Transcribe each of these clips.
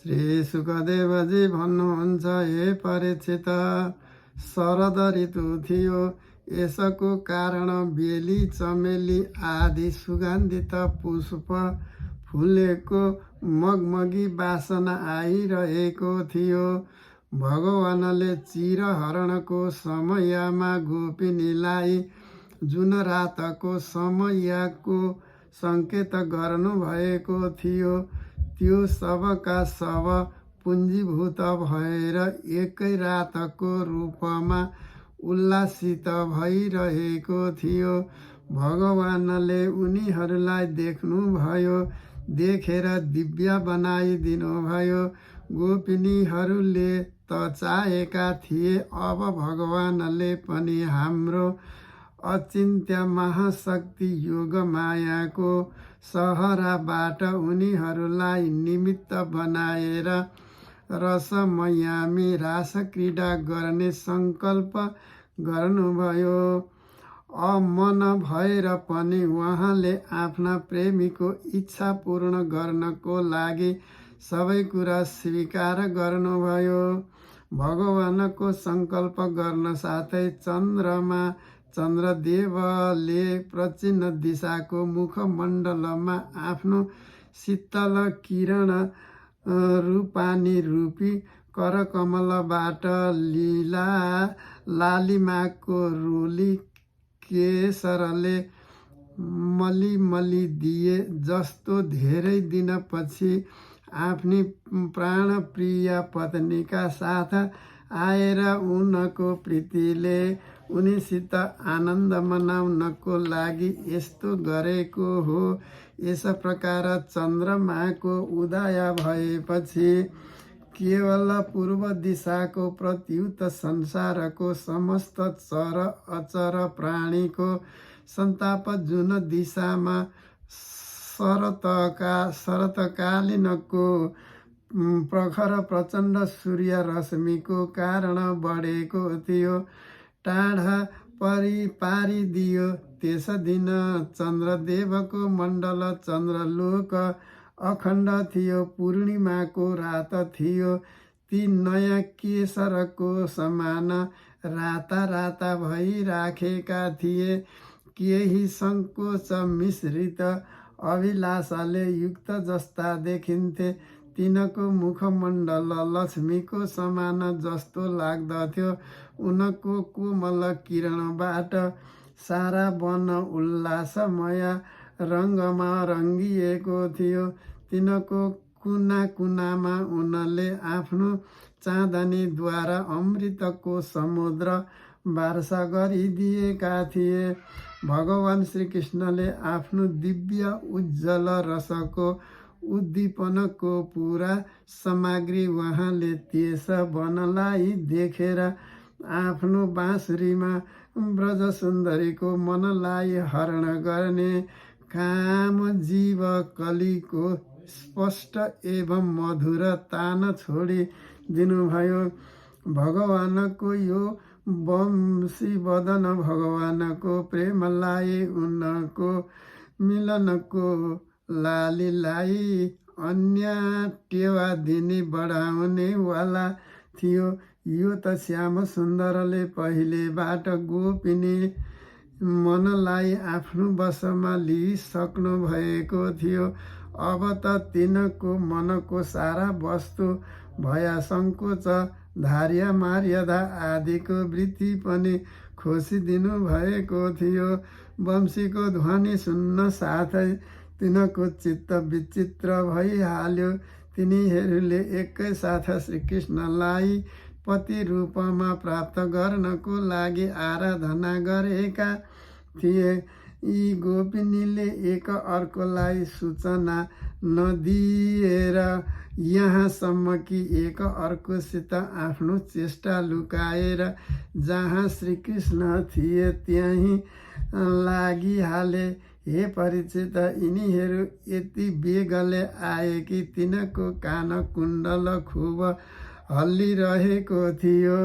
श्री सुखदेवजी भन्नुहुन्छ, हे परीक्षित, शरद ऋतु थियो। यसको कारण बेली, चमेली आदि सुगन्धित पुष्प फुलेको मगमगी वासना आइरहेको थियो। भगवानले चिरहरणको समयमा गोपिनीलाई जुन रातको समयको सङ्केत गर्नुभएको थियो, त्यो सबका सब पुञ्जीभूत भएर एकै रातको रूपमा उल्लासित भइरहेको थियो। भगवानले उनीहरूलाई देख्नुभयो, देखेर दिव्य बनाइदिनुभयो। गोपिनीहरूले त चाहेका थिए अब भगवानले पनि हाम्रो अचिन्त्य महाशक्ति योगमायाको सहाराबाट उनीहरूलाई निमित्त बनाएर रसमयामी रासक्रीडा गर्ने सङ्कल्प गर्नुभयो। अमन भएर पनि उहाँले आफ्ना प्रेमीको इच्छा पूर्ण गर्नको लागि सबै कुरा स्वीकार गर्नुभयो। भगवानको सङ्कल्प गर्न साथै चन्द्रदेवले प्रचीन दिशाको मुखमण्डलमा आफ्नो शीतल किरण रूपानी रूपी करकमलबाट लालिमाको रोली केशरले मलिमली दिए जस्तो धेरै दिनपछि आफ्नी प्राणप्रिय पत्नीका साथ आएर उनको प्रीतिले उनीसित आनन्द मनाउनको लागि यस्तो गरेको हो। यस प्रकार चन्द्रमाको उदय भएपछि केवल पूर्व दिशाको प्रत्युत संसारको समस्त चर अचर प्राणीको सन्ताप जुन दिशामा शरतकालीनको प्रखर प्रचण्ड सूर्य रश्मिको कारण बढेको थियो, टाढा पारिदियो। त्यस दिन चन्द्रदेवको मण्डल चन्द्रलोक अखण्ड थियो। पूर्णिमाको रात थियो। ती नयाँ केशरको समान राता राता भइराखेका थिए। केही सङ्कोच मिश्रित अभिलाषाले युक्त जस्ता देखिन्थे। तिनको मुखमण्डल लक्ष्मीको समान जस्तो लाग्दथ्यो। उनको कोमल किरणबाट सारा वन उल्लासमय रङ्गमा रङ्गिएको थियो। तिनको कुना कुनामा उनले आफ्नो चाँदनीद्वारा अमृतको समुद्र वर्षा गरिदिएका थिए। भगवान श्रीकृष्णले आफ्नो दिव्य उज्जवल रसको उद्दीपनको पुरा सामग्री उहाँले त्यस वनलाई देखेर आफ्नो बाँसुरीमा ब्रजसुन्दरीको मनलाई हरण गर्ने काम जीव कलीको स्पष्ट एवं मधुर तान छोडी दिनुभयो। भगवानको यो वंशी वदन भगवानको प्रेमलाई उनको मिलनको लालीलाई अन्य टेवा दिने बढाउने वाला थियो। यो त श्याम सुन्दरले पहिलेबाट गोपिनी मनलाई आफ्नो वशमा लिइसक्नु भएको थियो। अब त तिनको मनको सारा वस्तु भया सङ्कोच, धार्य, मर्यादा आदिको वृत्ति पनि खोसिदिनु भएको थियो। वंशीको ध्वनि सुन्न साथै तिनको चित्त विचित्र भइहाल्यो। तिनीहरूले एकैसाथ श्रीकृष्णलाई पति रूपमा प्राप्त गर्नको लागि आराधना गरेका थिए। यी गोपिनीले एक अर्कोलाई सूचना नदिएर यहाँसम्म कि एक अर्कोसित आफ्नो चेष्टा लुकाएर जहाँ श्रीकृष्ण थिए त्यहीँ लागिहाले। हे परीक्षित, यिनीहरू यति बेगले आए कि तिनको कान कुण्डल खुब हल्लिरहेको थियो।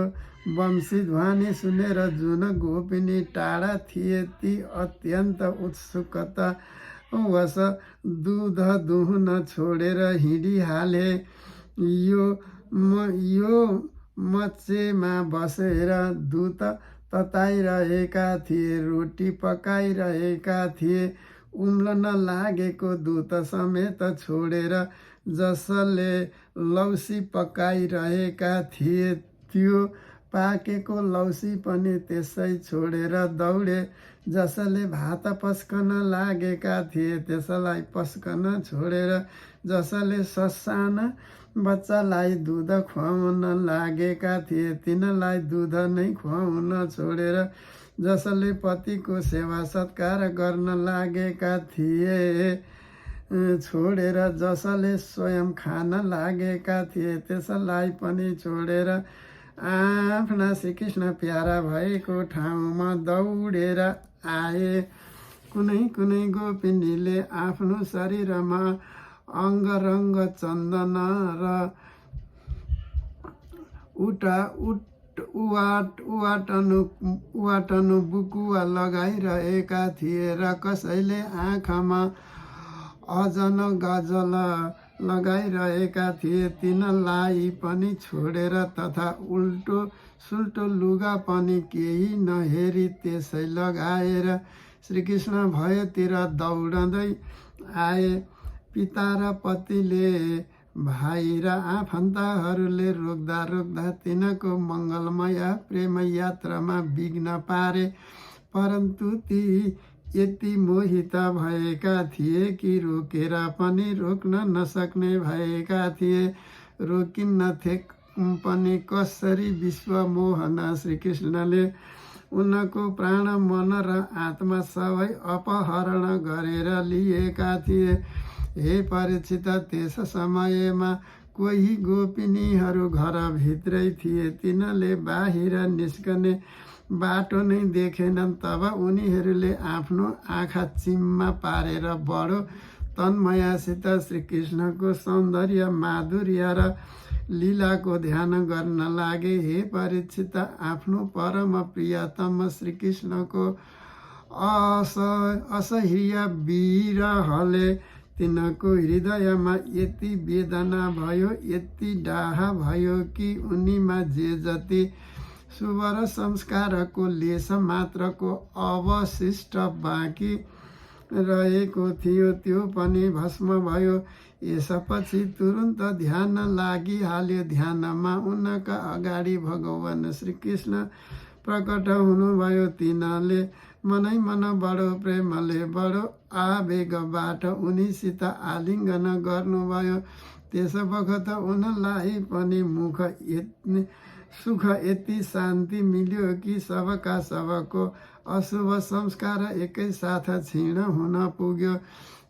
वंशी ध्वनि सुनेर जुन गोपिनी टाढा थिए ती अत्यन्त उत्सुकता वश दुध दुहुन छोडेर हिँडिहाले। यो मचेमा बसेर दुध तताइरहेका थिए, रोटी पकाइरहेका थिए। उम्लन लागेको दुध समेत छोडेर जसले लौसी पकाइरहेका थिए त्यो पाकेको लौसी पनि त्यसै छोडेर दौडे। जसले भात पस्कन लागेका थिए त्यसलाई पस्कन छोडेर जसले ससाना बच्चालाई दुध खुवाउन लागेका थिए तिनलाई दुध नै खुवाउन छोडेर जसले पतिको सेवा सत्कार गर्न लागेका थिए छोडेर जसले स्वयं खान लागेका थिए त्यसलाई पनि छोडेर आफ्ना श्रीकृष्ण प्यारा भएको ठाउँमा दौडेर आए। कुनै कुनै गोपिनीले आफ्नो शरीरमा अङ्गरङ्ग चन्दन र उवाटनु बुकुवा लगाइरहेका थिए र कसैले आँखामा अजन गजल लगाइरहेका थिए तिनलाई पनि छोडेर तथा उल्टो सुल्टो लुगा पनि केही नहेरी त्यसै लगाएर श्रीकृष्ण भयतिर दौडँदै आए। पिता र पतिले भाइ र आफन्तहरूले रोक्दा रोक्दा तिनको मङ्गलमय प्रेम यात्रामा विघ्न पारे, परन्तु ती यति मोहित भएका थिए कि रोकेर पनि रोक्न नसक्ने भएका थिए। रोकिन्नथे पनि कसरी विश्वमोहन श्रीकृष्णले उनको प्राण मन र आत्मा सबै अपहरण गरेर लिएका थिए। हे परीक्षित, त्यस समयमा कोही गोपिनीहरू घरभित्रै थिए। तिनले बाहिर निस्कने बाटो नै देखेनन्। तब उनीहरूले आफ्नो आँखा चिम्मा पारेर बडो तन्मयसित श्रीकृष्णको सौन्दर्य माधुर्य र लीलाको ध्यान गर्न लागे। हे परीक्षित, आफ्नो परम प्रियतम श्रीकृष्णको असह्य विरहले तिनको हृदयमा यति वेदना भयो, यति डाह भयो कि उनीमा जे जति शुभ र संस्कारको लेस मात्रको अवशिष्ट बाँकी रहेको थियो त्यो पनि भस्म भयो। यसपछि तुरुन्त ध्यान लागिहाल्यो। ध्यानमा उनका अगाडि भगवान श्रीकृष्ण प्रकट हुनुभयो। तिनले मनै मन बडो प्रेमले बडो आवेगबाट उनीसित आलिङ्गन गर्नुभयो। त्यस बखत उनलाई पनि सुख यति शान्ति मिल्यो कि सबका सबको अशुभ संस्कार एकैसाथ क्षीण हुन पुग्यो।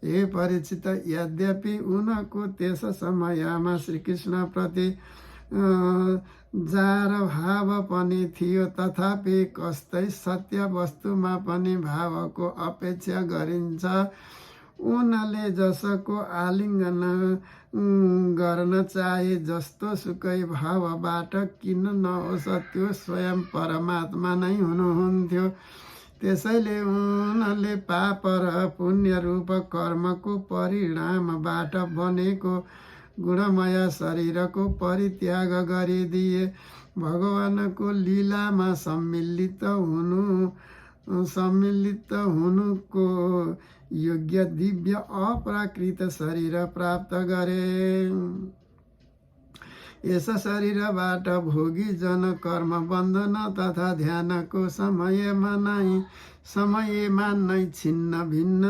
हे परीक्षित, यद्यपि उनको त्यस समयमा श्रीकृष्णप्रति जार भाव पनि थियो, तथापि कस्तै सत्य वस्तुमा पनि भावको अपेक्षा गरिन्छ। उनले जसको आलिङ्गन गर्न चाहे, जस्तो सुकै भावबाट किन नहोस्, त्यो स्वयं परमात्मा नै हुनुहुन्थ्यो। त्यसैले उनले पाप र पुण्य रूप कर्मको परिणामबाट बनेको गुणमय शरीरको परित्याग गरिदिए। भगवानको लीलामा सम्मिलित हुनुको योग्य दिव्य अप्राकृत शरीर प्राप्त गरे। यस शरीरबाट भोगी जन कर्म बन्धन तथा ध्यानको समयमा नै छिन्न भिन्न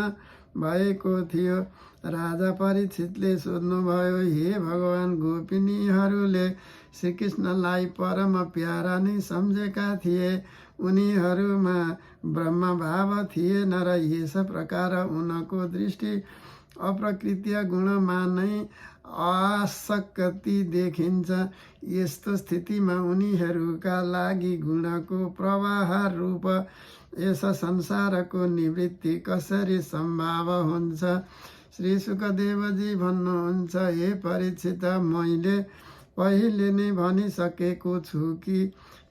भएको थियो। राजा परीक्षितले सोध्नुभयो, हे भगवान, गोपिनीहरूले श्रीकृष्णलाई परम प्यारा नै सम्झेका थिए। उनीहरूमा ब्रह्म भाव थिएन र यस प्रकार उनको दृष्टि अप्रकृतीय गुणमा नै आसक्ति देखिन्छ। यस्तो स्थितिमा उनीहरूका लागि गुणको प्रवाह रूप यस संसारको निवृत्ति कसरी सम्भव हुन्छ? श्री सुखदेवजी भन्नुहुन्छ, हे परीक्षित, मैले पहिले नै भनिसकेको छु कि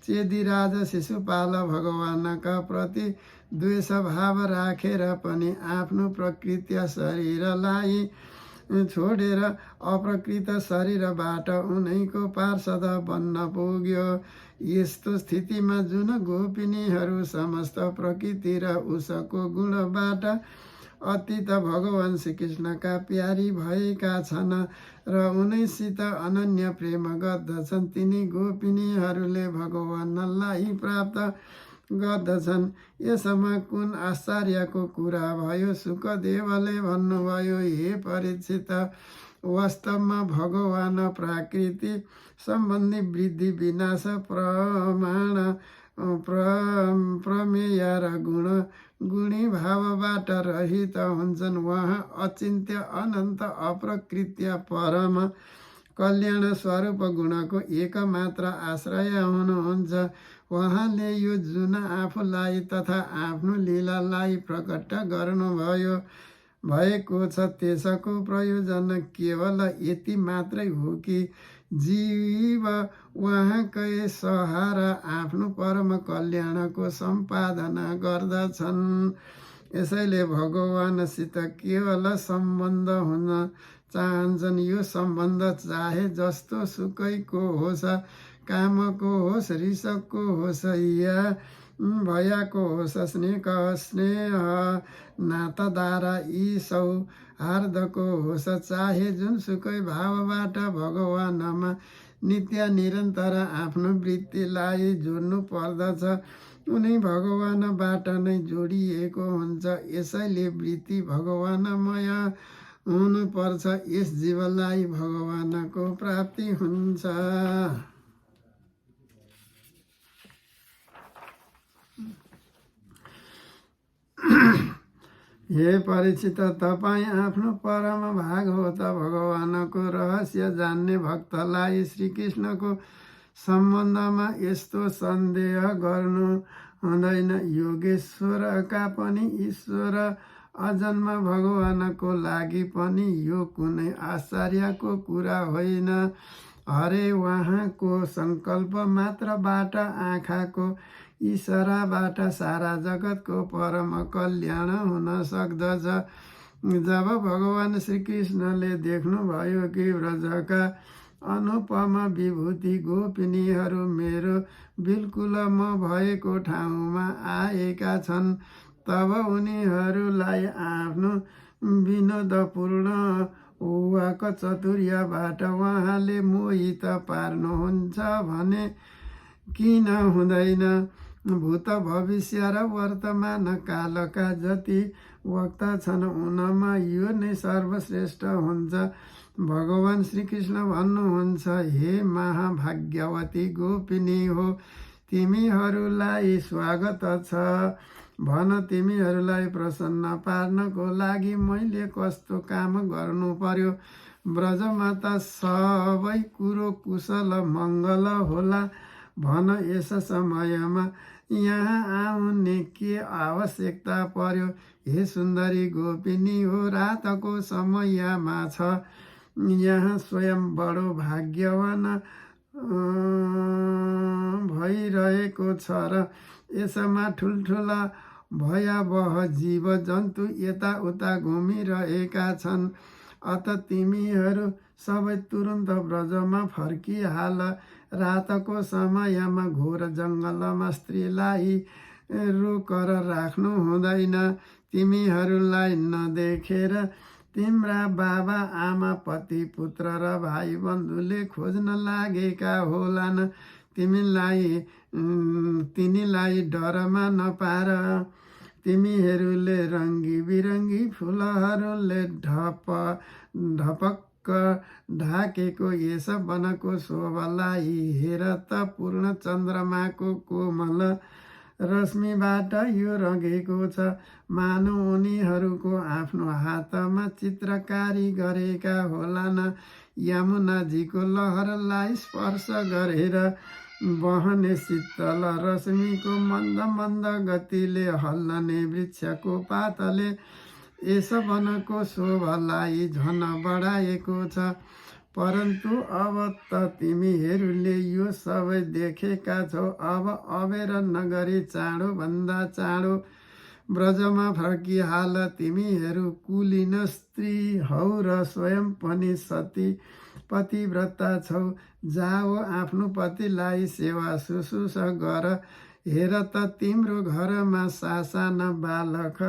चेदिराज शिशुपाल भगवानका प्रति द्वेष भाव राखेर पनि आफ्नो प्रकृतीय शरीरलाई छोडेर अप्रकृत शरीरबाट उनैको पार्षद बन्न पुग्यो। यस्तो स्थितिमा जुन गोपिनीहरू समस्त प्रकृति र उसको गुणबाट अतीत भगवान श्रीकृष्णका प्यारी भएका छन् र उनैसित अनन्य प्रेम गर्दछन्, तिनी गोपिनीहरूले भगवानलाई प्राप्त गर्दछन्। यसमा कुन आश्चर्यको कुरा भयो? शुकदेवले भन्नुभयो, हे परीक्षित, वास्तवमा भगवान प्रकृति सम्बन्धी वृद्धि विनाश प्रमेय र गुणी भावबाट रहित हुन्छन्। उहाँ अचिन्त्य अनन्त अप्रकृत्य परम कल्याण स्वरूप गुणको एकमात्र आश्रय हुनुहुन्छ। उहाँले यो जुन आफूलाई तथा आफ्नो लीलालाई प्रकट भएको छ त्यसको प्रयोजन केवल यति मात्रै हो कि जीव उहाँकै सहारा आफ्नो परम कल्याणको सम्पादना गर्दछन्। यसैले भगवानसित केवल सम्बन्ध हुन चाहन्छन्। यो सम्बन्ध चाहे जस्तो सुकैको होस्, कामको होस्, रिसको होस् या भयको होस्, स्नेह नातादारा यी सौहार्दको होस्, चाहे जुनसुकै भावबाट भगवानमा नित्य निरन्तर आफ्नो वृत्तिलाई जोड्नु पर्दछ, उनी भगवानबाट नै जोडिएको हुन्छ। यसैले वृत्ति भगवानमय हुनुपर्छ, यस जीवलाई भगवानको प्राप्ति हुन्छ। हे परीक्षित, तपाईँ आफ्नो परम भागवत भगवानको रहस्य जान्ने भक्तलाई श्रीकृष्णको सम्बन्धमा यस्तो सन्देह गर्नु हुँदैन। योगेश्वरका पनि ईश्वर अजन्म भगवानको लागि पनि यो कुनै आश्चर्यको कुरा होइन। हरे उहाँको सङ्कल्प मात्रबाट आँखाको इसाराबाट सारा जगतको परम कल्याण हुन सक्दछ। जब भगवान श्रीकृष्णले देख्नुभयो कि ब्रजका अनुपम विभूति गोपिनीहरू मेरो बिल्कुल म भएको ठाउँमा आएका छन्, तब उनीहरूलाई आफ्नो विनोदपूर्ण वाक चतुर्यबाट उहाँले मोहित पार्नुहुन्छ भने किन हुँदैन। भूत भविष्य र वर्तमान कालका जति वक्ता छन् उनमा यो नै सर्वश्रेष्ठ हुन्छ। भगवान श्रीकृष्ण भन्नुहुन्छ, हे महाभाग्यवती गोपिनी हो, तिमीहरूलाई स्वागत छ। भन, तिमीहरूलाई प्रसन्न पार्नको लागि मैले कस्तो काम गर्नु पर्यो? ब्रजमा त सबै कुरो कुशल मङ्गल होला। भन, यस समयमा यहाँ आउने के आवश्यकता पर्यो? हे सुन्दरी गोपिनी हो, रातको समयमा छ। यहाँ स्वयं बडो भाग्यवान भइरहेको छ र यसमा ठुल्ठुला भयावह जीव जन्तु यताउता घुमिरहेका छन्। अत तिमीहरू सबै तुरुन्त ब्रजमा फर्किहाल। रातको समयमा घोर जङ्गलमा स्त्रीलाई रोकेर राख्नु हुँदैन। तिमीहरूलाई नदेखेर तिम्रा बाबा आमा पति पुत्र र भाइ बन्धुले खोज्न लागेका होलान्। तिनीलाई डरमा नपार। तिमीहरूले रङ्गी बिरङ्गी फुलहरूले ढपक्क ढाकेको यस वनको शोभालाई हेर त। पूर्ण चन्द्रमाको कोमल रश्मिबाट यो रङ्गेको छ। मानव उनीहरूको आफ्नो हातमा चित्रकारी गरेका होलान्। यमुनाजीको लहरलाई स्पर्श गरेर बहने शीतल रश्मिको मन्द मन्द गतिले हल्लने वृक्षको पातले यस वनको शोभालाई झन बढाएको छ। परन्तु अब त तिमीहरूले यो सबै देखेका छौ। अब अबेर नगरी चाँडोभन्दा चाँडो ब्रजमा फर्किहाल तिमीहरू कुलीन स्त्री हौ र स्वयं पनि सती पतिव्रता छौ। जाओ आफ्नो पतिलाई सेवा शुश्रूषा गर। हेर त तिम्रो घरमा सासाना बालक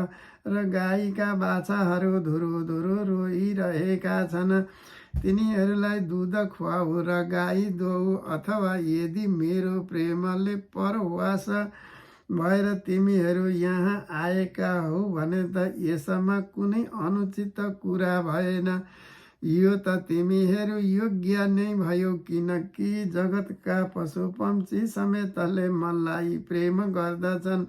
र गाईका बाछाहरू धुरुधुरु रोइरहेका छन्। तिनीहरूलाई दुध खुवाऊ र गाई दुऊ, अथवा यदि मेरो प्रेमले परवास भएर तिमीहरू यहाँ आएका हौ भने त यसमा कुनै अनुचित कुरा भएन। यो त तिमीहरू योग्य नै भयो, किनकि जगतका पशु पक्षी समेतले मलाई प्रेम गर्दछन्,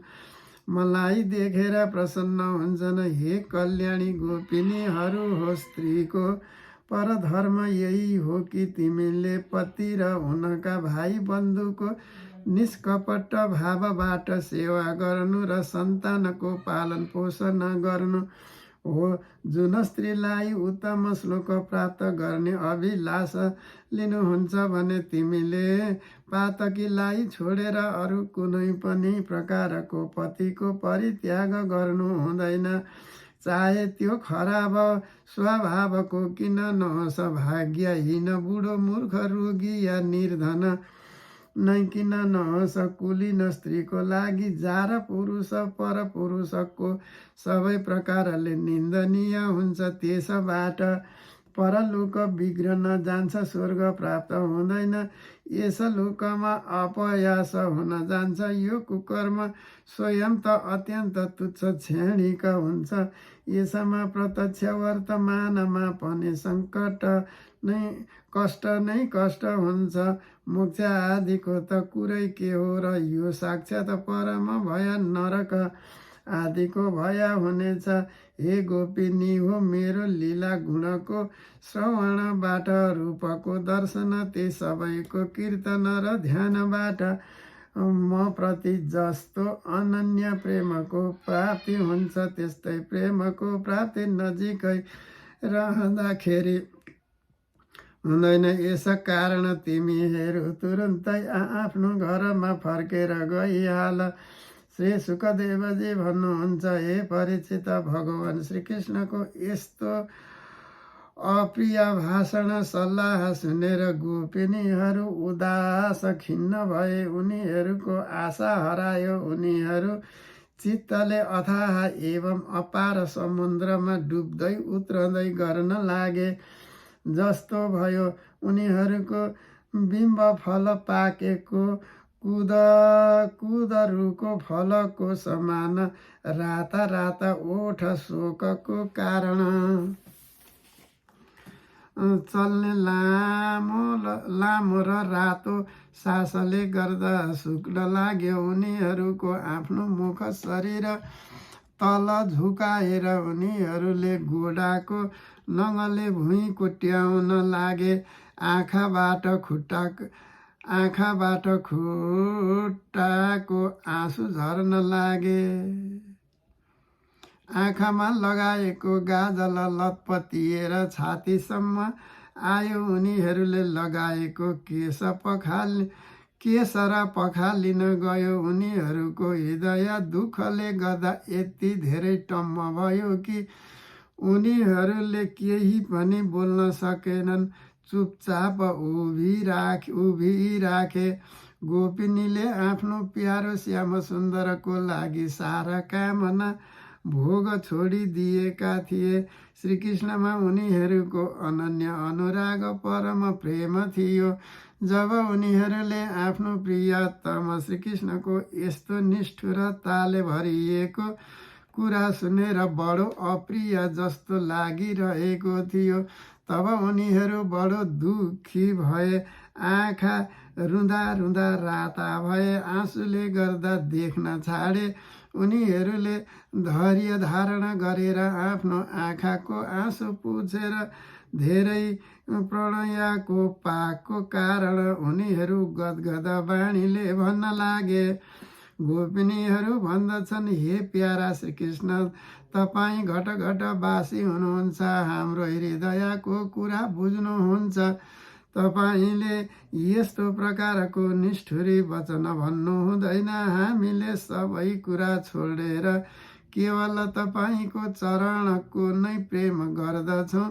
मलाई देखेर प्रसन्न हुन्छन्। हे कल्याणी गोपिनीहरू हो, स्त्रीको परधर्म यही हो कि तिमीले पति र उनका भाइ बन्धुको निष्कपट भावबाट सेवा गर्नु र सन्तानको पालन पोषण गर्नु हो। जुन स्त्रीलाई उत्तम श्लोक प्राप्त गर्ने अभिलाष लिनुहुन्छ भने तिमीले पातकीलाई छोडेर अरू कुनै पनि प्रकारको पतिको परित्याग गर्नु हुँदैन, चाहे त्यो खराब स्वभावको किन नहोस्। भाग्यहीन बुढो मूर्ख रोगी या निर्धन नै किन नहोस्, कुलीन स्त्रीको लागि जार पुरुष पर पुरुषको सबै प्रकारले निन्दनीय हुन्छ। त्यसबाट परलोक बिग्रन जान्छ, स्वर्ग प्राप्त हुँदैन, यस लोकमा अपयास हुन जान्छ। यो कुकर्म स्वयं त अत्यन्त तुच्छ क्षणिक हुन्छ, यसमा प्रत्यक्ष वर्तमानमा पनि सङ्कट नै कष्ट हुन्छ। मोक्ष आदिको त कुरै के हो र यो साक्षात् परम भय नरक आदिको भय हुनेछ। हे गोपिनी हो, मेरो लीला गुणको श्रवणबाट रूपको दर्शन, ती सबैको कीर्तन र ध्यानबाट म प्रति जस्तो अनन्य प्रेमको प्राप्ति हुन्छ, त्यस्तै प्रेमको प्राप्ति नजिकै रहँदाखेरि हुँदैन। यस कारण तिमीहरू तुरुन्तै आफ्नो घरमा फर्केर गइहाल। श्री सुखदेवजी भन्नुहुन्छ, हे परीक्षित, भगवान श्रीकृष्णको यस्तो अप्रिय भाषण सल्लाह सुनेर गोपिनीहरू उदास खिन्न भए। उनीहरूको आशा हरायो, उनीहरू चित्तले अथाह एवं अपार समुद्रमा डुब्दै उत्रदै गर्न लागे। जस्तो भयो उनीहरूको बिम्ब फल पाकेको कुदरुको फलको समान राता राता ओठ शोकको कारण चल्ने लामो र रातो सासले गर्दा शुक्ल लाग्यो। उनीहरूको आफ्नो मुख शरीर तल झुकाएर उनीहरूले गोडाको नङले भुइँ कोट्याउन लागे। आँखाबाट खुट्टाको आँसु झर्न लागे। आँखामा लगाएको गाजल लतपतिएर छातीसम्म आयो। उनीहरूले लगाएको केश र पखालिन गयो। उनीहरूको हृदय दुःखले गर्दा यति धेरै टम्म भयो कि उनीहरूले केही पनि बोल्न सकेनन्, चुपचाप उभिराखे। गोपिनीले आफ्नो प्यारो श्याम सुन्दरको लागि सारा कामना भोग छोडिदिएका थिए। श्रीकृष्णमा उनीहरूको अनन्य अनुराग परम प्रेम थियो। जब उनीहरूले आफ्नो प्रियतम श्रीकृष्णको यस्तो निष्ठुरताले भरिएको कुरा सुनेर बडो अप्रिय जस्तो लागिरहेको थियो, तब उनीहरू बडो दुखी भए। आँखा रुँदा रुँदा राता भए, आँसुले गर्दा देख्न छाडे। उनीहरूले धैर्य धारण गरेर आफ्नो आँखाको आँसु पुछेर धेरै प्रणयको पाकको कारण उनीहरू गदगद बाणीले भन्न लागे। गोपिनीहरू भन्दछन्, हे प्यारा श्रीकृष्ण, तपाईँ घटघटवासी हुनुहुन्छ, हाम्रो हृदयको कुरा बुझ्नुहुन्छ। तपाईँले यस्तो प्रकारको निष्ठुरी वचन भन्नु हुँदैन। हामीले सबै कुरा छोडेर केवल तपाईँको चरणको नै प्रेम गर्दछौँ।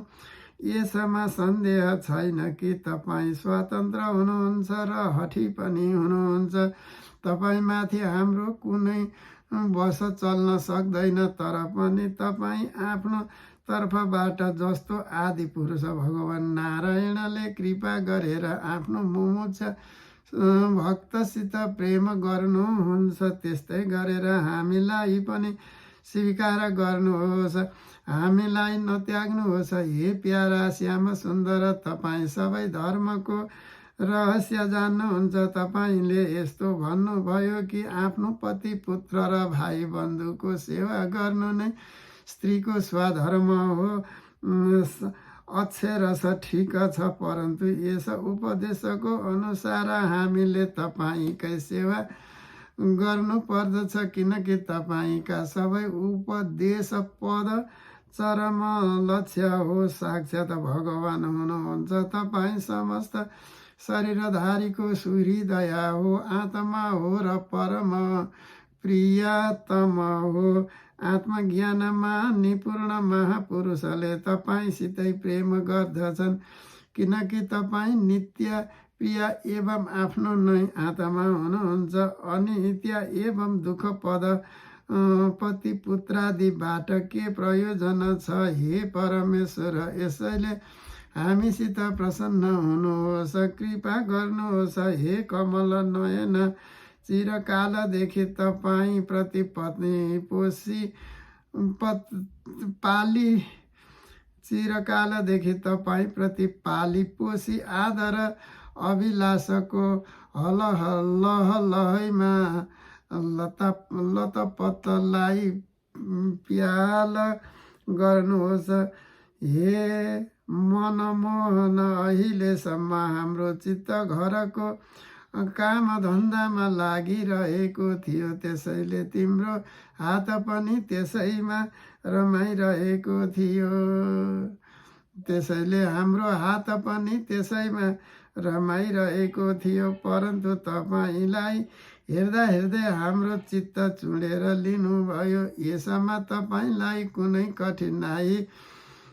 यसमा सन्देह छैन कि तपाईँ स्वतन्त्र हुनुहुन्छ र हठी पनि हुनुहुन्छ। तपाईँमाथि हाम्रो कुनै बस चल्न सक्दैन, तर पनि तपाईँ आफ्नो तर्फबाट जस्तो आदि पुरुष भगवान नारायणले कृपा गरेर आफ्नो मुमुक्षा भक्तसित प्रेम गर्नुहुन्छ, त्यस्तै गरेर हामीलाई पनि स्वीकार गर्नुहोस्, हामीलाई नत्याग्नुहोस्। हे प्यारा श्याम सुन्दर, तपाईँ सबै धर्मको रहस्य जान्नुहुन्छ। तपाईँले यस्तो भन्नुभयो कि आफ्नो पति, पुत्र र भाइ बन्धुको सेवा गर्नु नै स्त्रीको स्वधर्म हो। अक्षरश ठिक छ, परन्तु यस उपदेशको अनुसार हामीले तपाईँकै सेवा गर्नु पर्दछ, किनकि तपाईँका सबै उपदेश पद चरम लक्ष्य हो, साक्षात् भगवान हुनुहुन्छ। तपाईँ समस्त शरीरधारीको सुहृदय हो, आत्मा हो र परम प्रियतम हो। आत्मज्ञानमा निपुण महापुरुषले तपाईँसितै प्रेम गर्दछन्, किनकि तपाईँ नित्य प्रिय एवं आफ्नो नै आत्मा हुनुहुन्छ। अनित्य एवं दुःखपद पति पुत्रादिबाट के प्रयोजन छ हे परमेश्वर? यसैले हामीसित प्रसन्न हुनुहोस्, कृपा गर्नुहोस्। हे कमल नयन, चिरकालदेखि तपाईँ प्रति पत्नी पोषी चिरकालदेखि तपाईँ प्रति पाली पोषी आदर अभिलाषको लहलहैमा लतपतलाई प्याल गर्नुहोस्। हे मनमोहन, अहिलेसम्म हाम्रो चित्त घरको काम धन्दामा लागिरहेको थियो, त्यसैले तिम्रो हात पनि त्यसैमा रमाइरहेको थियो। त्यसैले हाम्रो हात पनि त्यसैमा रमाइरहेको थियो, परन्तु तपाईँलाई हेर्दा हेर्दै हाम्रो चित्त चुडेर लिनुभयो। यसमा तपाईँलाई कुनै कठिनाई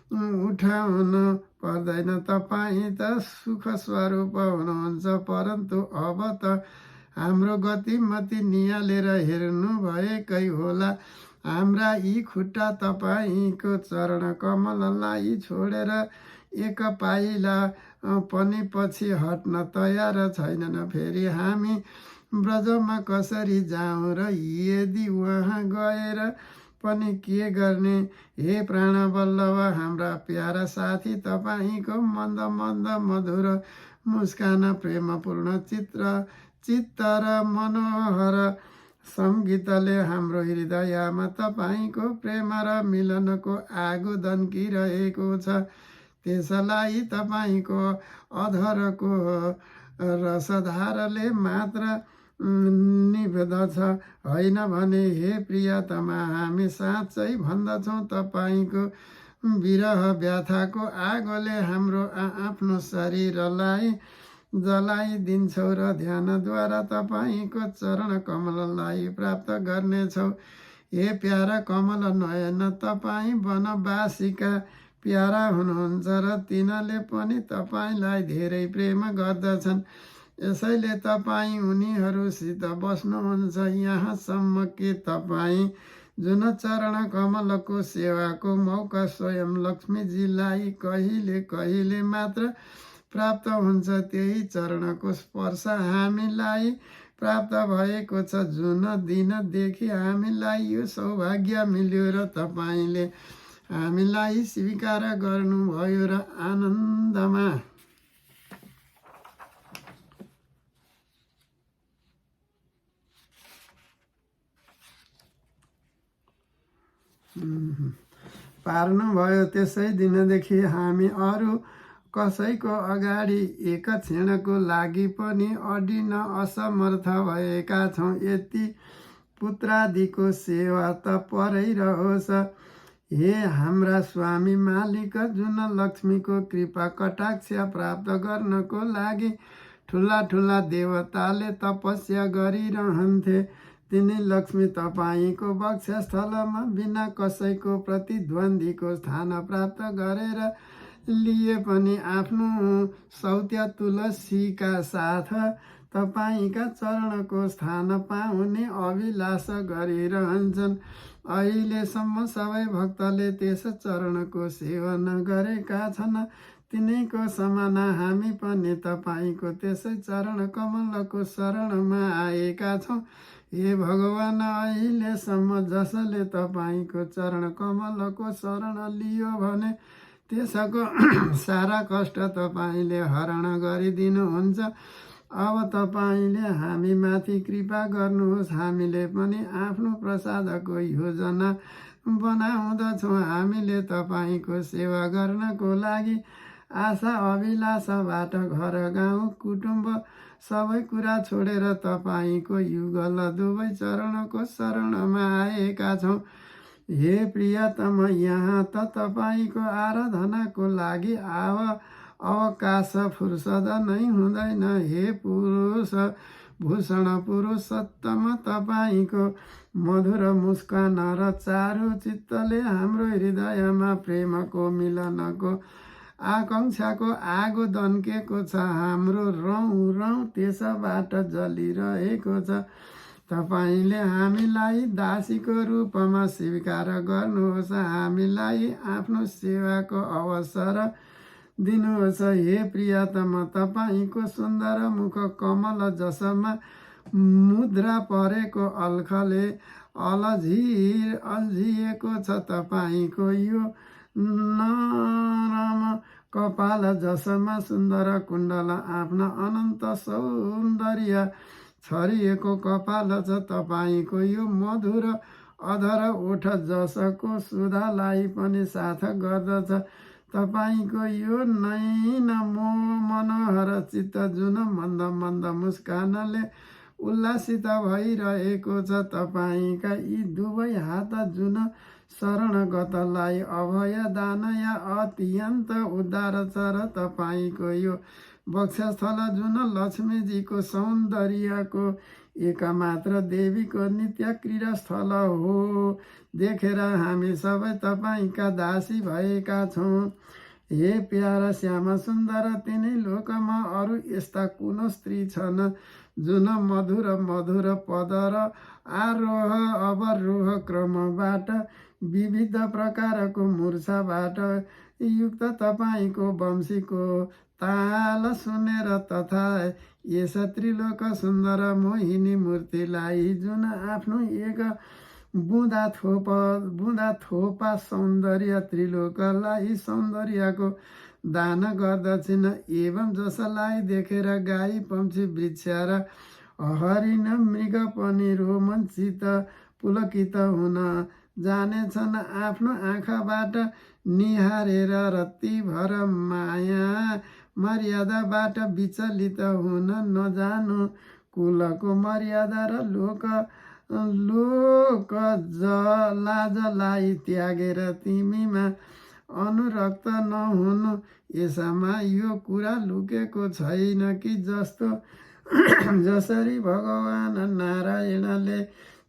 उठाउन पर्दैन, तपाईँ त सुख स्वरूप हुनुहुन्छ। परन्तु अब त हाम्रो गतिमती निहालेर हेर्नुभएकै होला। हाम्रा यी खुट्टा तपाईँको चरण कमललाई छोडेर एक पाइला पनि पछि हट्न तयार छैनन्। फेरि हामी ब्रजमा कसरी जाउँ र यदि वहाँ गएर पनि के गर्ने? हे प्राणवल्लभ, हाम्रा प्यारा साथी, तपाईँको मन्द मन्द मधुर मुस्कान, प्रेमपूर्ण चित्त र मनोहर सङ्गीतले हाम्रो हृदयमा तपाईँको प्रेम र मिलनको आगो दन्किरहेको छ। त्यसलाई तपाईँको अधरको रसधारले मात्र निभ्दछ, होइन भने हे प्रियतमा, हामी साँच्चै भन्दछौँ, तपाईँको विरह व्यथाको आगोले हाम्रो आफ्नो शरीरलाई जलाइदिन्छौँ र ध्यानद्वारा तपाईँको चरण कमललाई प्राप्त गर्नेछौँ। हे प्यारा कमल नयन, तपाईँ वनवासीका प्यारा हुनुहुन्छ र तिनले पनि तपाईँलाई धेरै प्रेम गर्दछन्। यसैले तपाईँ उनीहरूसित बस्नुहुन्छ। यहाँसम्म कि तपाईँ जुन चरण कमलको सेवाको मौका स्वयं लक्ष्मीजीलाई कहिले कहिले मात्र प्राप्त हुन्छ, त्यही चरणको स्पर्श हामीलाई प्राप्त भएको छ। जुन दिनदेखि हामीलाई यो सौभाग्य मिल्यो र तपाईँले हामीलाई स्वीकार गर्नुभयो र आनन्दमा पार्नुभयो, त्यसै दिनदेखि हामी अरू कसैको अगाडि एक क्षणको लागि पनि अडिन असमर्थ भएका छौँ। यति पुत्रादिको सेवा त परै रहोस्। हे हाम्रा स्वामी मालिक, जुन लक्ष्मीको कृपा कटाक्ष प्राप्त गर्नको लागि ठुला ठुला देवताले तपस्या गरिरहन्थे, तिनी लक्ष्मी तपाईँको वक्षस्थलमा बिना कसैको प्रतिद्वन्द्वीको स्थान प्राप्त गरेर लिए पनि आफ्नो सौत्य तुलसीका साथ तपाईँका चरणको स्थान पाउने अभिलाष गरिरहन्छन्। अहिलेसम्म सबै भक्तले त्यस चरणको सेवन गरेका छन्। तिनैको समान हामी पनि तपाईँको त्यसै चरण कमलको शरणमा आएका छौँ। हे भगवान, अहिलेसम्म जसले तपाईँको चरण कमलको शरण लियो भने त्यसको सारा कष्ट तपाईँले हरण गरिदिनुहुन्छ। अब तपाईँले हामीमाथि कृपा गर्नुहोस्। हामीले पनि आफ्नो प्रसादको योजना बनाउँदछौँ। हामीले तपाईँको सेवा गर्नको लागि आशा अभिलाषाबाट घर गाउँ कुटुम्ब सबै कुरा छोडेर तपाईँको युगल दुवै चरणको शरणमा आएका छौँ। हे प्रियतम, यहाँ त तपाईँको आराधनाको लागि अवकाश फुर्सद नै हुँदैन। हे पुरुष भूषण पुरुषोत्तम, तपाईँको मधुर मुस्कान र चारु चित्तले हाम्रो हृदयमा प्रेमको मिलनको आकाङ्क्षाको आगो दन्केको छ। हाम्रो रौँ रौँ त्यसबाट जलिरहेको छ। तपाईँले हामीलाई दासीको रूपमा स्वीकार गर्नुहोस्। हामीलाई आफ्नो सेवाको अवसर दिनुहोस्। हे प्रियतम, तपाईँको सुन्दर मुख कमल जसमा मुद्रा परेको अल्खले अल्झिएको छ। तपाईँको यो नरम कपाल जसमा सुन्दर कुण्डल आफ्ना अनन्त सौन्दर्य छरिएको कपाल छ। तपाईँको यो मधुर अधर ओठ जसको सुधालाई पनि साथ गर्दछ। तपाईँको यो नैन मनोहर चित्त जुन मन्द मन्द मुस्कानले उल्लासित भइरहेको छ। तपाईँका यी दुवै हात जुन शरणगतलाई अभय दान या अत्यन्त उद्धार छ। र तपाईँको यो वक्षस्थल जुन लक्ष्मीजीको सौन्दर्यको एकमात्र देवीको नित्य क्रीडास्थल हो, देखेर हामी सबै तपाईँका दासी भएका छौँ। हे प्यारा श्यामा सुन्दर, तिनै लोकमा अरू यस्ता कुन स्त्री छन् जुन मधुर मधुर पद र आरोह अवरोह क्रमबाट विविध प्रकारको मूर्छाबाट युक्त तपाईँको वंशीको ताल सुनेर तथा यस त्रिलोक सुन्दर मोहिनी मूर्तिलाई जुन आफ्नो एक बुँदा थोपा सौन्दर्य त्रिलोकलाई सौन्दर्यको दान गर्दछिन्। एवं जसलाई देखेर गाई पक्षी वृक्ष र हरिण मृग पनि रोमाञ्चित पुलकित हुन जानेछन्। आफ्नो आँखाबाट निहारेर रत्तिभर माया मर्यादाबाट विचलित हुन नजानु। कुलको मर्यादा र लोक लाजलाई त्यागेर तिमीमा अनुरक्त नहुनु। यसमा यो कुरा लुकेको छैन कि जसरी भगवान नारायणले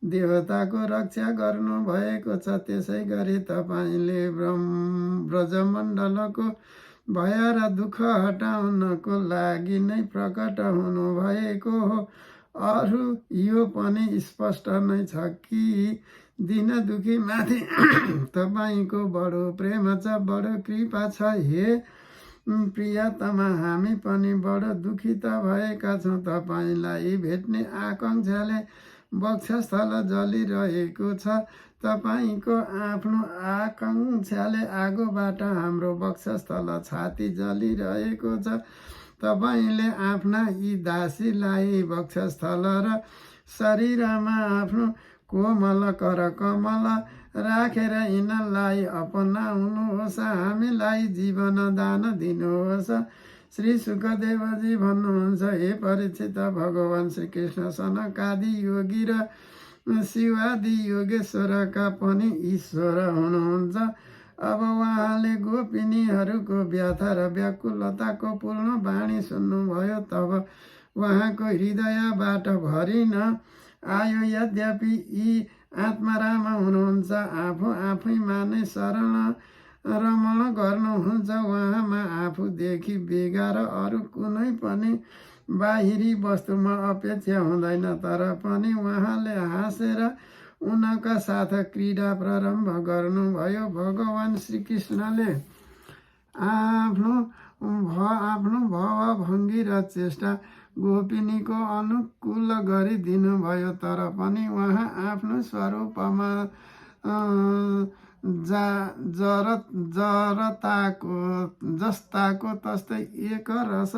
देवताको रक्षा गर्नुभएको छ, त्यसै गरी तपाईँले ब्रजमण्डलको भय र दुःख हटाउनको लागि नै प्रकट हुनुभएको हो। अरू यो पनि स्पष्ट नै छ कि दिन दुखी माथि तपाईँको बडो प्रेम छ, बडो कृपा छ। हे प्रियतमा, हामी पनि बडो दुखित भएका छौँ। तपाईँलाई भेट्ने आकाङ्क्षाले वक्षस्थल जलिरहेको छ। तपाईँको आफ्नो आकाङ्क्षाले आगोबाट हाम्रो वक्षस्थल छाती जलिरहेको छ। तपाईँले आफ्ना यी दासीलाई वक्षस्थल र शरीरमा आफ्नो कोमल कर कमल राखेर यिनलाई अपनाउनुहोस्। हामीलाई जीवन दान दिनुहोस्। श्री सुखदेवजी भन्नुहुन्छ, हे परीक्षित, भगवान श्रीकृष्ण सनकादि योगी र शिवादि योगेश्वरका पनि ईश्वर हुनुहुन्छ। अब उहाँले गोपिनीहरूको व्यथा र व्याकुलताको पूर्ण वाणी सुन्नुभयो। तब उहाँको हृदयबाट भरिन आयो। यद्यपि यी आत्माराम हुनुहुन्छ, आफू आफैमा नै शरण रमण गर्नुहुन्छ। उहाँमा आफूदेखि बेगार अरू कुनै पनि बाहिरी वस्तुमा अपेक्षा हुँदैन। तर पनि उहाँले हाँसेर उनका साथ क्रीडा प्रारम्भ गर्नुभयो। भगवान श्रीकृष्णले आफ्नो भवभङ्गी र चेष्टा गोपिनीको अनुकूल गरिदिनुभयो। तर पनि उहाँ आफ्नो स्वरूपमा जस्ताको तस्तै एक रस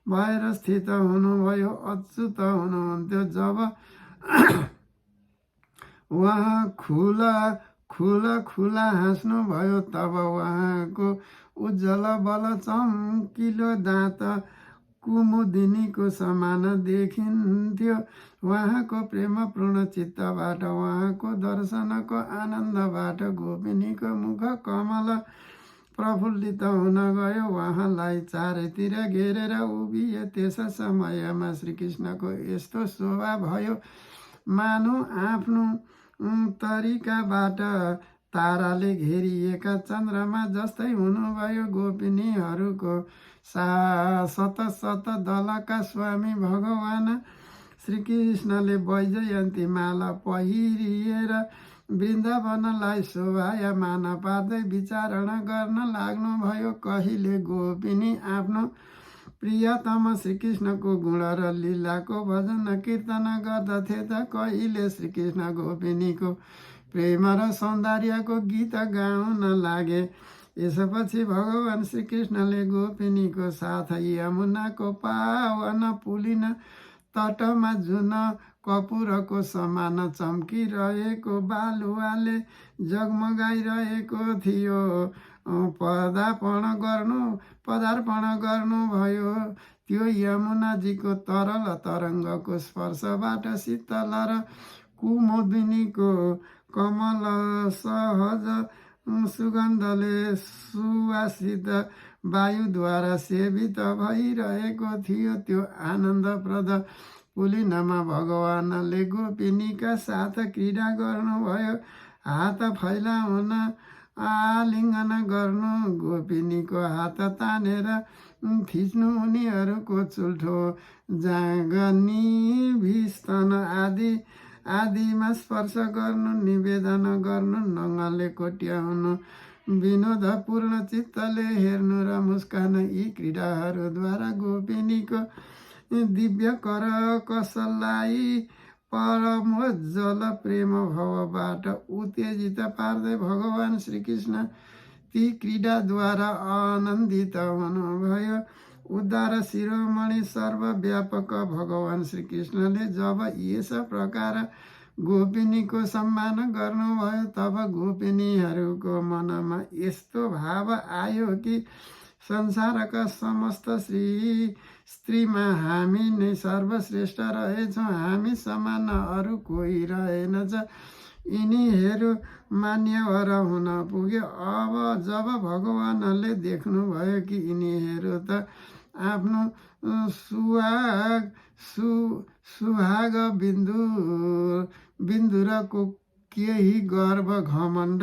भएर स्थित हुनुभयो। अच्युत हुनुहुन्थ्यो। जब उहाँ खुला हाँस्नुभयो तब उहाँको उज्जवल बल चम्किलो दाँत कुमुदिनीको समान देखिन्थ्यो। उहाँको प्रेमपूर्ण चित्तबाट, उहाँको दर्शनको आनन्दबाट गोपिनीको मुख कमल प्रफुल्लित हुन गयो। उहाँलाई चारैतिर घेरेर उभिए। त्यस समयमा श्रीकृष्णको यस्तो शोभा भयो, मानौ आफ्नो तरिकाबाट ताराले घेरिएका चन्द्रमा जस्तै हुनुभयो। गोपिनीहरूको शत दलका स्वामी भगवान श्रीकृष्णले वैजयन्ती माला पहिरिएर वृन्दावनलाई शोभायमान पार्दै विचारण गर्न लाग्नुभयो। कहिले गोपिनी आफ्नो प्रियतम श्रीकृष्णको गुण र लीलाको भजन कीर्तन गर्दथे त कहिले श्रीकृष्ण गोपिनीको प्रेम र सौन्दर्यको गीत गाउन लागे। यसपछि भगवान श्रीकृष्णले गोपिनीको साथ यमुनाको पावन पुलिन तटमा जुन कपुरको समान चम्किरहेको बालुवाले जगमगाइरहेको थियो पदार्पण गर्नुभयो। त्यो यमुनाजीको तरल तरङ्गको स्पर्शबाट शीतल र कुमुदिनीको कमल सहज सुगन्धले सुवासित वायुद्वारा सेवित भइरहेको थियो। त्यो आनन्दप्रद पुलिनमा भगवानले गोपिनीका साथ क्रीडा गर्नुभयो। हात फैलाउन, आलिङ्गन गर्नु, गोपिनीको हात तानेर थिच्नु, उनीहरूको चुल्ठो जाँगनी भिस्तन आदिमा स्पर्श गर्नु, निवेदन गर्नु, नङ्गले कोट्याउनु, विनोदपूर्ण चित्तले हेर्नु र मुस्कान, यी क्रीडाहरूद्वारा गोपिनीको दिव्य कर कसलाई परमोज्जवल प्रेम भवबाट उत्तेजित पार्दै भगवान श्रीकृष्ण ती क्रीडाद्वारा आनन्दित हुनुभयो। उद्धार शिरोमणि सर्वव्यापक भगवान श्रीकृष्णले जब यस प्रकार गोपिनीको सम्मान गर्नुभयो तब गोपिनीहरूको मनमा यस्तो भाव आयो कि संसारका समस्त स्त्रीमा हामी नै सर्वश्रेष्ठ रहेछौँ, हामी समान अरू कोही रहेनछ। यिनीहरू मान्यवर हुन पुग्यो। अब जब भगवानले देख्नुभयो कि यिनीहरू त आफ्नो सुहाग बिन्दुरको केही गर्व घमण्ड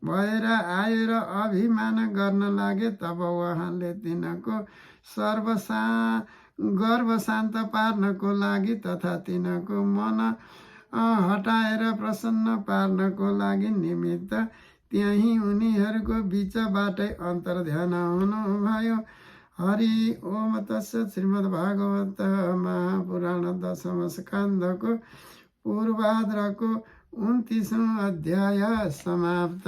भएर आए र अभिमान गर्न लागे, तब उहाँले तिनको गर्व शान्त पार्नको लागि तथा तिनको मन हटाएर प्रसन्न पार्नको लागि निमित्त त्यहीँ उनीहरूको बिचबाटै अन्तर्ध्यान हुनुभयो। हरि ओम तत्सत्। श्रीमद्भागवत महापुराण दशम स्कन्धको पूर्वाद्रको 29औं अध्याय समाप्त।